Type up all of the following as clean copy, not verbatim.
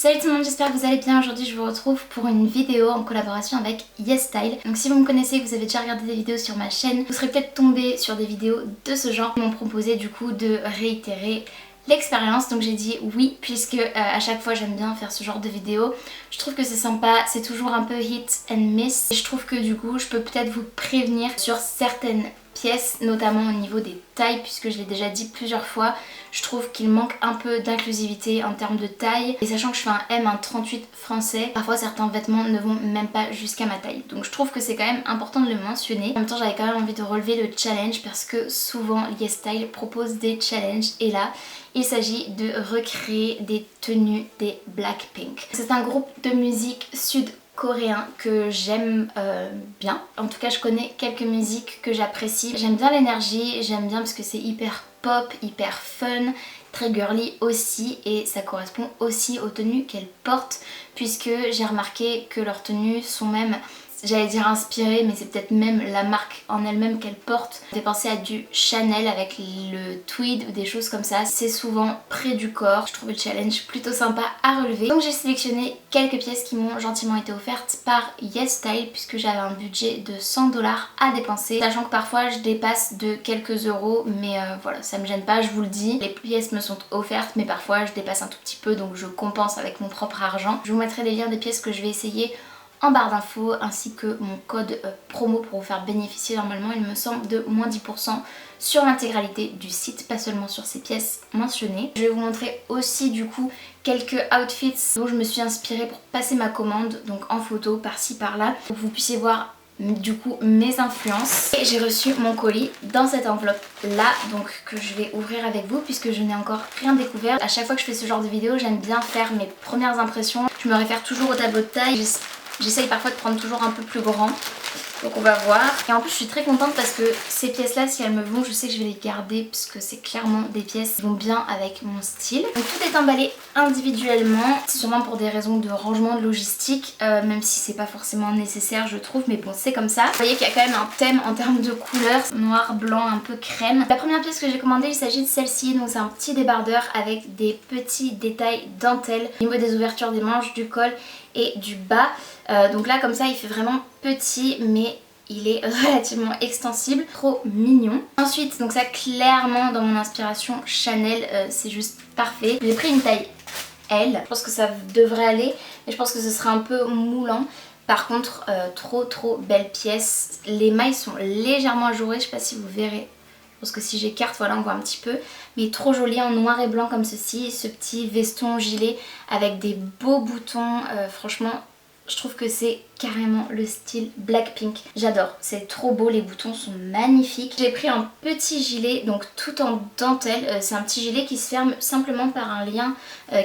Salut tout le monde, j'espère que vous allez bien. Aujourd'hui je vous retrouve pour une vidéo en collaboration avec YesStyle. Donc si vous me connaissez, que vous avez déjà regardé des vidéos sur ma chaîne, vous serez peut-être tombé sur des vidéos de ce genre qui m'ont proposé du coup de réitérer l'expérience. Donc j'ai dit oui, puisque à chaque fois j'aime bien faire ce genre de vidéos. Je trouve que c'est sympa, c'est toujours un peu hit and miss. Et je trouve que du coup je peux peut-être vous prévenir sur certaines pièces, notamment au niveau des tailles, puisque je l'ai déjà dit plusieurs fois, je trouve qu'il manque un peu d'inclusivité en termes de taille. Et sachant que je fais un M, un 38 français, parfois certains vêtements ne vont même pas jusqu'à ma taille. Donc je trouve que c'est quand même important de le mentionner. En même temps j'avais quand même envie de relever le challenge parce que souvent YesStyle propose des challenges et là il s'agit de recréer des tenues des Blackpink. C'est un groupe de musique sud-coréen que j'aime bien. En tout cas je connais quelques musiques que j'apprécie. J'aime bien l'énergie, j'aime bien parce que c'est hyper pop, hyper fun, très girly aussi, et ça correspond aussi aux tenues qu'elles portent, puisque j'ai remarqué que leurs tenues sont même, j'allais dire inspirées, mais c'est peut-être même la marque en elle-même qu'elle porte. J'ai pensé à du Chanel avec le tweed ou des choses comme ça. C'est souvent près du corps. Je trouve le challenge plutôt sympa à relever. Donc j'ai sélectionné quelques pièces qui m'ont gentiment été offertes par YesStyle puisque j'avais un budget de 100$ à dépenser. Sachant que parfois je dépasse de quelques euros, mais voilà, ça me gêne pas, je vous le dis. Les pièces me sont offertes, mais parfois je dépasse un tout petit peu, donc je compense avec mon propre argent. Je vous mettrai les liens des pièces que je vais essayer en barre d'infos, ainsi que mon code promo pour vous faire bénéficier normalement, il me semble, de moins 10% sur l'intégralité du site, pas seulement sur ces pièces mentionnées. Je vais vous montrer aussi du coup quelques outfits dont je me suis inspirée pour passer ma commande, donc en photo par-ci par-là, pour que vous puissiez voir du coup mes influences. Et j'ai reçu mon colis dans cette enveloppe là, donc que je vais ouvrir avec vous puisque je n'ai encore rien découvert. À chaque fois que je fais ce genre de vidéo, j'aime bien faire mes premières impressions. Je me réfère toujours au tableau de taille. J'essaye parfois de prendre toujours un peu plus grand, donc on va voir. Et en plus je suis très contente parce que ces pièces là, si elles me vont, je sais que je vais les garder parce que c'est clairement des pièces qui vont bien avec mon style. Donc tout est emballé individuellement, c'est sûrement pour des raisons de rangement, de logistique, même si c'est pas forcément nécessaire je trouve, mais bon c'est comme ça. Vous voyez qu'il y a quand même un thème en termes de couleurs, noir, blanc, un peu crème. La première pièce que j'ai commandée, il s'agit de celle-ci, donc c'est un petit débardeur avec des petits détails dentelle au niveau des ouvertures des manches, du col et du bas. Donc là comme ça il fait vraiment petit, mais il est relativement extensible, trop mignon. Ensuite, donc ça clairement dans mon inspiration Chanel, c'est juste parfait. J'ai pris une taille L, je pense que ça devrait aller, mais je pense que ce sera un peu moulant. Par contre, trop belle pièce. Les mailles sont légèrement ajourées, je sais pas si vous verrez. Parce que si j'écarte, voilà, on voit un petit peu. Mais trop joli en noir et blanc comme ceci. Ce petit veston gilet avec des beaux boutons. Franchement, je trouve que c'est carrément le style Blackpink. J'adore, c'est trop beau, les boutons sont magnifiques. J'ai pris un petit gilet, donc tout en dentelle. C'est un petit gilet qui se ferme simplement par un lien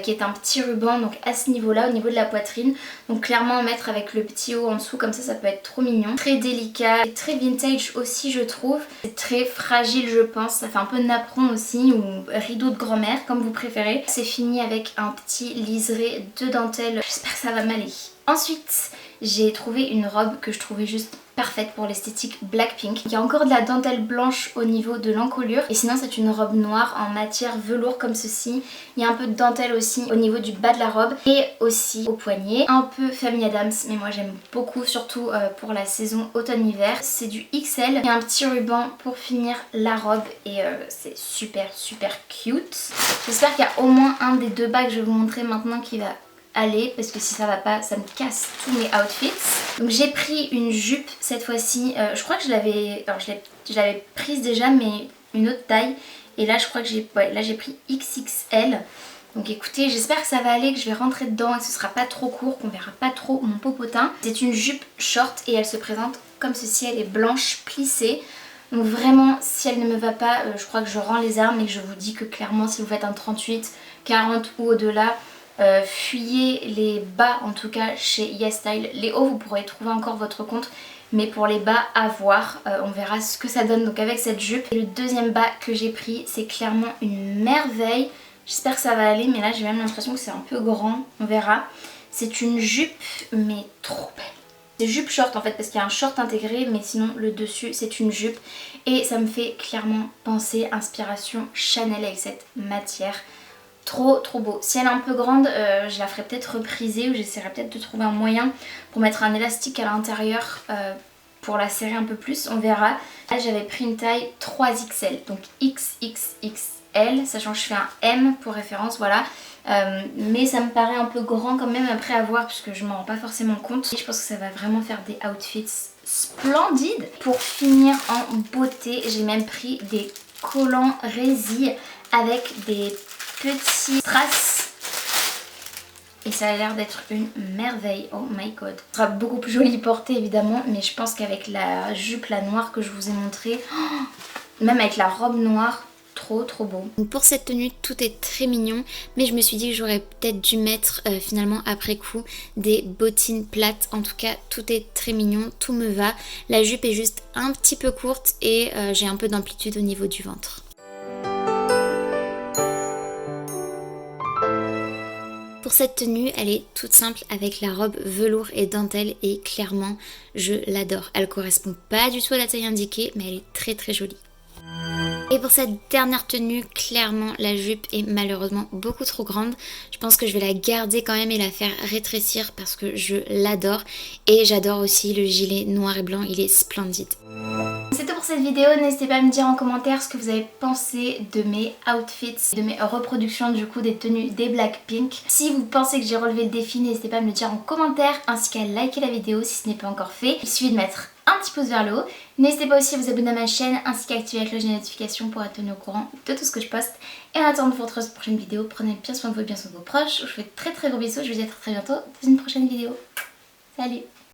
qui est un petit ruban, donc à ce niveau-là, au niveau de la poitrine. Donc clairement à mettre avec le petit haut en dessous, comme ça peut être trop mignon. Très délicat, et très vintage aussi je trouve. C'est très fragile je pense, ça fait un peu napperon aussi, ou rideau de grand-mère, comme vous préférez. C'est fini avec un petit liseré de dentelle, j'espère que ça va m'aller. Ensuite, j'ai trouvé une robe que je trouvais juste parfaite pour l'esthétique Blackpink. Il y a encore de la dentelle blanche au niveau de l'encolure et sinon c'est une robe noire en matière velours comme ceci. Il y a un peu de dentelle aussi au niveau du bas de la robe et aussi au poignet. Un peu Famille Adams, mais moi j'aime beaucoup, surtout pour la saison automne-hiver. C'est du XL. Il y a un petit ruban pour finir la robe et c'est super cute. J'espère qu'il y a au moins un des deux bas que je vais vous montrer maintenant qui va aller, parce que si ça va pas, ça me casse tous mes outfits. Donc j'ai pris une jupe cette fois-ci, je crois que je l'avais prise déjà, mais une autre taille, et là je crois que j'ai pris XXL. Donc écoutez, j'espère que ça va aller, que je vais rentrer dedans et que ce sera pas trop court, qu'on verra pas trop mon popotin. C'est une jupe short et elle se présente comme ceci, elle est blanche plissée. Donc vraiment, si elle ne me va pas, je crois que je rends les armes et que je vous dis que clairement si vous faites un 38, 40 ou au-delà, fuyez les bas en tout cas chez YesStyle. Les hauts vous pourrez trouver encore votre compte, mais pour les bas à voir, on verra ce que ça donne donc avec cette jupe. Et le deuxième bas que j'ai pris, c'est clairement une merveille. J'espère que ça va aller, mais là j'ai même l'impression que c'est un peu grand, on verra. C'est une jupe mais trop belle. C'est jupe short en fait parce qu'il y a un short intégré, mais sinon le dessus c'est une jupe et ça me fait clairement penser inspiration Chanel avec cette matière. trop beau. Si elle est un peu grande, je la ferai peut-être repriser ou j'essaierai peut-être de trouver un moyen pour mettre un élastique à l'intérieur pour la serrer un peu plus, on verra. Là j'avais pris une taille 3XL, donc XXXL, sachant que je fais un M pour référence, voilà. Mais ça me paraît un peu grand quand même après à voir puisque je m'en rends pas forcément compte. Et je pense que ça va vraiment faire des outfits splendides. Pour finir en beauté, j'ai même pris des collants résille avec des petits strass. Et ça a l'air d'être une merveille, oh my god. Ce sera beaucoup plus joli porté évidemment, mais je pense qu'avec la jupe la noire que je vous ai montrée, même avec la robe noire, trop beau. Pour cette tenue tout est très mignon, mais je me suis dit que j'aurais peut-être dû mettre finalement après coup des bottines plates. En tout cas tout est très mignon, tout me va. La jupe est juste un petit peu courte et j'ai un peu d'amplitude au niveau du ventre. Pour cette tenue, elle est toute simple avec la robe velours et dentelle et clairement je l'adore. Elle correspond pas du tout à la taille indiquée mais elle est très jolie. Et pour cette dernière tenue, clairement la jupe est malheureusement beaucoup trop grande. Je pense que je vais la garder quand même et la faire rétrécir parce que je l'adore. Et j'adore aussi le gilet noir et blanc, il est splendide. C'est tout pour cette vidéo, n'hésitez pas à me dire en commentaire ce que vous avez pensé de mes outfits, de mes reproductions du coup des tenues des Blackpink. Si vous pensez que j'ai relevé le défi, n'hésitez pas à me le dire en commentaire ainsi qu'à liker la vidéo si ce n'est pas encore fait. Il suffit de mettre un petit pouce vers le haut. N'hésitez pas aussi à vous abonner à ma chaîne ainsi qu'à activer la cloche de notification pour être tenu au courant de tout ce que je poste. Et en attendant de vous retrouver sur une prochaine vidéo, prenez bien soin de vous et bien soin de vos proches. Je vous fais très gros bisous, je vous dis à très bientôt dans une prochaine vidéo. Salut!